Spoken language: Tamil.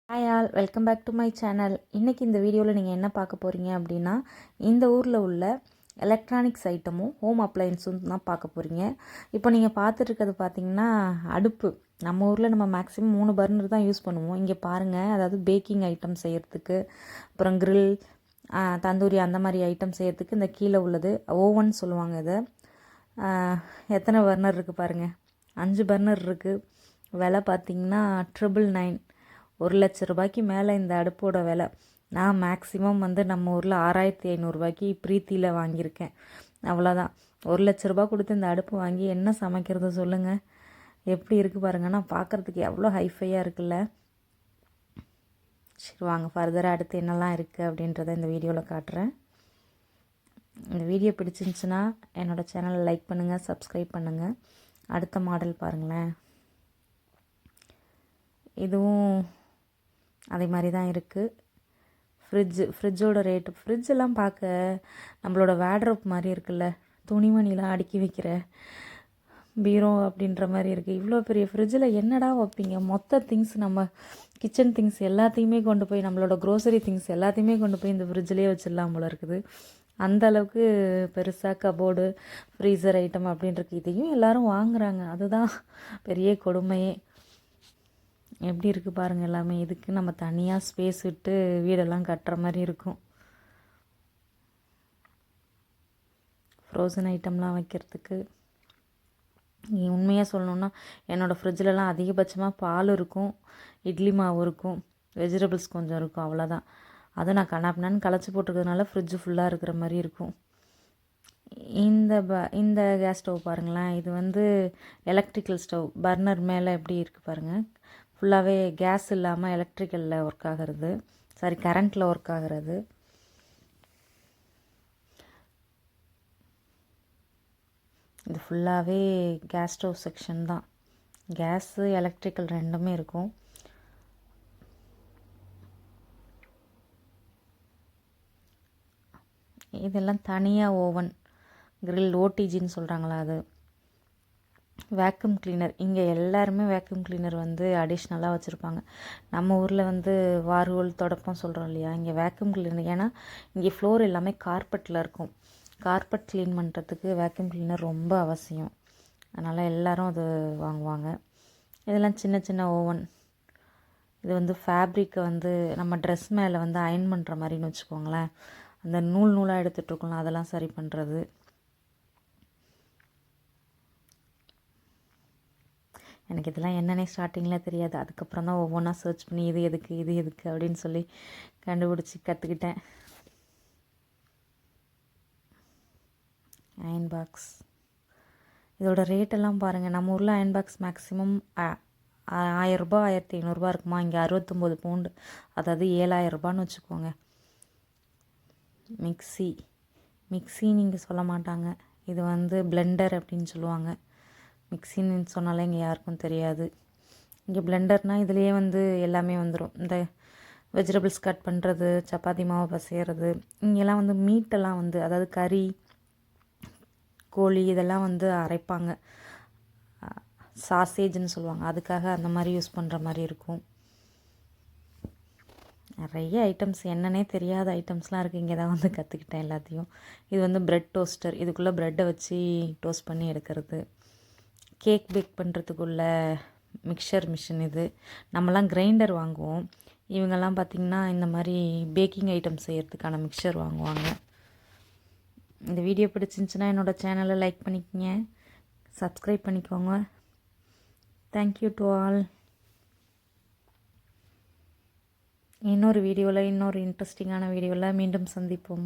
Hi all, welcome back to my channel. இன்றைக்கி இந்த வீடியோவில் நீங்கள் என்ன பார்க்க போகிறீங்க அப்படின்னா, இந்த ஊரில் உள்ள எலக்ட்ரானிக்ஸ் ஐட்டமும் ஹோம் அப்ளையன்ஸும் தான் பார்க்க போகிறீங்க. இப்போ நீங்கள் பார்த்துட்ருக்கிறது பார்த்தீங்கன்னா அடுப்பு. நம்ம ஊரில் நம்ம மேக்ஸிமம் 3 பர்னர் தான் யூஸ் பண்ணுவோம். இங்கே பாருங்கள், அதாவது பேக்கிங் ஐட்டம் செய்கிறதுக்கு, அப்புறம் grill, தந்தூரி அந்த மாதிரி ஐட்டம் செய்கிறதுக்கு இந்த கீழே உள்ளது ஓவன் சொல்லுவாங்க இதை. எத்தனை பர்னர் இருக்குது பாருங்கள், 5 பர்னர் இருக்குது. விலை பார்த்திங்கன்னா 999, 1,00,000 ரூபாய்க்கு மேலே இந்த அடுப்போட விலை. நான் மேக்ஸிமம் நம்ம ஊரில் 6,500 ப்ரீத்தியில் வாங்கியிருக்கேன். அவ்வளோதான். 1,00,000 ரூபா கொடுத்து இந்த அடுப்பு வாங்கி என்ன சமைக்கிறது சொல்லுங்கள். எப்படி இருக்குது பாருங்கள். ஆனால் பார்க்குறதுக்கு எவ்வளோ ஹைஃபையாக இருக்குல்ல. சரி வாங்க, ஃபர்தராக அடுத்து என்னெல்லாம் இருக்குது அப்படின்றத இந்த வீடியோவில் காட்டுறேன். இந்த வீடியோ பிடிச்சிருந்துச்சுன்னா என்னோடய சேனலை லைக் பண்ணுங்கள், சப்ஸ்கிரைப் பண்ணுங்கள். அடுத்த மாடல் பாருங்களேன். இதுவும் அதே மாதிரி தான் இருக்குது. ஃப்ரிட்ஜோட ரேட்டு, ஃப்ரிட்ஜெல்லாம் பார்க்க நம்மளோட வேட்ரோப் மாதிரி இருக்குல்ல, துணிமணிலாம் அடுக்கி வைக்கிற பீரோ அப்படின்ற மாதிரி இருக்குது. இவ்வளோ பெரிய ஃப்ரிட்ஜில் என்னடா வைப்பீங்க? மொத்த திங்ஸ், நம்ம கிச்சன் திங்ஸ் எல்லாத்தையுமே கொண்டு போய், நம்மளோட க்ரோசரி திங்ஸ் எல்லாத்தையுமே கொண்டு போய் இந்த ஃப்ரிட்ஜ்லேயே வச்சிடலாம் போல இருக்குது. அந்த அளவுக்கு பெருசாக கபோர்டு, ஃப்ரீசர் ஐட்டம் அப்படின்றது. இதையும் எல்லோரும் வாங்குகிறாங்க, அதுதான் பெரிய கொடுமையே. எப்படி இருக்குது பாருங்கள் எல்லாமே. இதுக்கு நம்ம தனியாக ஸ்பேஸ் விட்டு வீடெல்லாம் கட்டுற மாதிரி இருக்கும். ஃப்ரோசன் ஐட்டம்லாம் வைக்கிறதுக்கு. உண்மையாக சொல்லணுன்னா என்னோடய ஃப்ரிட்ஜிலலாம் அதிகபட்சமாக பால் இருக்கும், இட்லி மாவு இருக்கும், வெஜிடபிள்ஸ் கொஞ்சம் இருக்கும், அவ்வளோதான். அதை நான் கண்ணாப்பினான்னு களைச்சி போட்டிருக்கிறதுனால ஃப்ரிட்ஜு ஃபுல்லாக இருக்கிற மாதிரி இருக்கும். இந்த கேஸ் ஸ்டவ் பாருங்களேன். இது எலக்ட்ரிக்கல் ஸ்டவ். பர்னர் மேலே எப்படி இருக்குது பாருங்கள். ஃபுல்லாகவே கேஸ் இல்லாமல் எலக்ட்ரிக்கலில் ஒர்க் ஆகிறது, சாரி கரண்ட்டில் ஒர்க் ஆகிறது. இது ஃபுல்லாகவே கேஸ் ஸ்டவ் செக்ஷன் தான். கேஸு எலக்ட்ரிக்கல் ரெண்டுமே இருக்கும். இதெல்லாம் தனியாக ஓவன், கிரில், ஓடிஜின்னு சொல்கிறாங்களா அது. Vacuum cleaner. இங்கே எல்லாருமே வேக்யூம் கிளீனர் அடிஷ்னலாக வச்சுருப்பாங்க. நம்ம ஊரில் வார்ஹோல், தொடப்பம் சொல்கிறோம் இல்லையா, இங்கே வேக்யூம் கிளீனர். ஏன்னா இங்கே ஃப்ளோர் எல்லாமே கார்பெட்டில் இருக்கும். கார்பெட் க்ளீன் பண்ணுறதுக்கு வேக்யூம் கிளீனர் ரொம்ப அவசியம். அதனால் எல்லோரும் அது வாங்குவாங்க. இதெல்லாம் சின்ன சின்ன ஓவன். இது ஃபேப்ரிக்கை நம்ம ட்ரெஸ் மேலே அயர்ன் பண்ணுற மாதிரின்னு வச்சுக்கோங்களேன். அந்த நூலாக எடுத்துகிட்ருக்கலாம், அதெல்லாம் சரி பண்ணுறது. எனக்கு இதெல்லாம் என்னன்னே ஸ்டார்டிங்கில் தெரியாது. அதுக்கப்புறம் தான் ஒவ்வொன்றா சர்ச் பண்ணி இது எதுக்கு அப்படின்னு சொல்லி கண்டுபிடிச்சி கற்றுக்கிட்டேன். Iron box. இதோட ரேட்டெல்லாம் பாருங்கள். நம்ம ஊரில் அயன் பாக்ஸ் மேக்ஸிமம் 1000 ரூபா, 1500 இருக்குமா. இங்கே 69 பவுண்டு, அதாவது 7000 ரூபான்னு வச்சுக்கோங்க. மிக்ஸி நீங்கள் சொல்ல மாட்டாங்க. இது பிளெண்டர் அப்படின்னு சொல்லுவாங்க. மிக்ஸின்னு சொன்னாலே இங்கே யாருக்கும் தெரியாது. இங்கே பிளெண்டர்னால் இதுலேயே எல்லாமே வந்துடும். இந்த வெஜிடபிள்ஸ் கட் பண்ணுறது, சப்பாத்தி மாவு பசையிறது. இங்கெல்லாம் மீட்டெல்லாம் அதாவது கறி, கோழி இதெல்லாம் அரைப்பாங்க. சாசேஜ்னு சொல்லுவாங்க, அதுக்காக அந்த மாதிரி யூஸ் பண்ணுற மாதிரி இருக்கும். நிறைய ஐட்டம்ஸ், என்னன்னே தெரியாத ஐட்டம்ஸ்லாம் இருக்குது. இங்கே தான் கற்றுக்கிட்டேன் எல்லாத்தையும். இது ப்ரெட் டோஸ்டர். இதுக்குள்ளே ப்ரெட்டை வச்சு டோஸ்ட் பண்ணி எடுக்கிறது. கேக் பேக் பண்ணுறதுக்குள்ள மிக்சர் மிஷின். இது நம்மலாம் கிரைண்டர் வாங்குவோம். இவங்கெல்லாம் பார்த்திங்கன்னா இந்த மாதிரி பேக்கிங் ஐட்டம் செய்கிறதுக்கான மிக்சர் வாங்குவாங்க. இந்த வீடியோ பிடிச்சிருந்துச்சுன்னா என்னோடய சேனலை லைக் பண்ணிக்கோங்க, சப்ஸ்கிரைப் பண்ணிக்கோங்க. Thank you to all. இன்னொரு வீடியோவில், இன்னொரு இன்ட்ரெஸ்டிங்கான வீடியோவில் மீண்டும் சந்திப்போம்.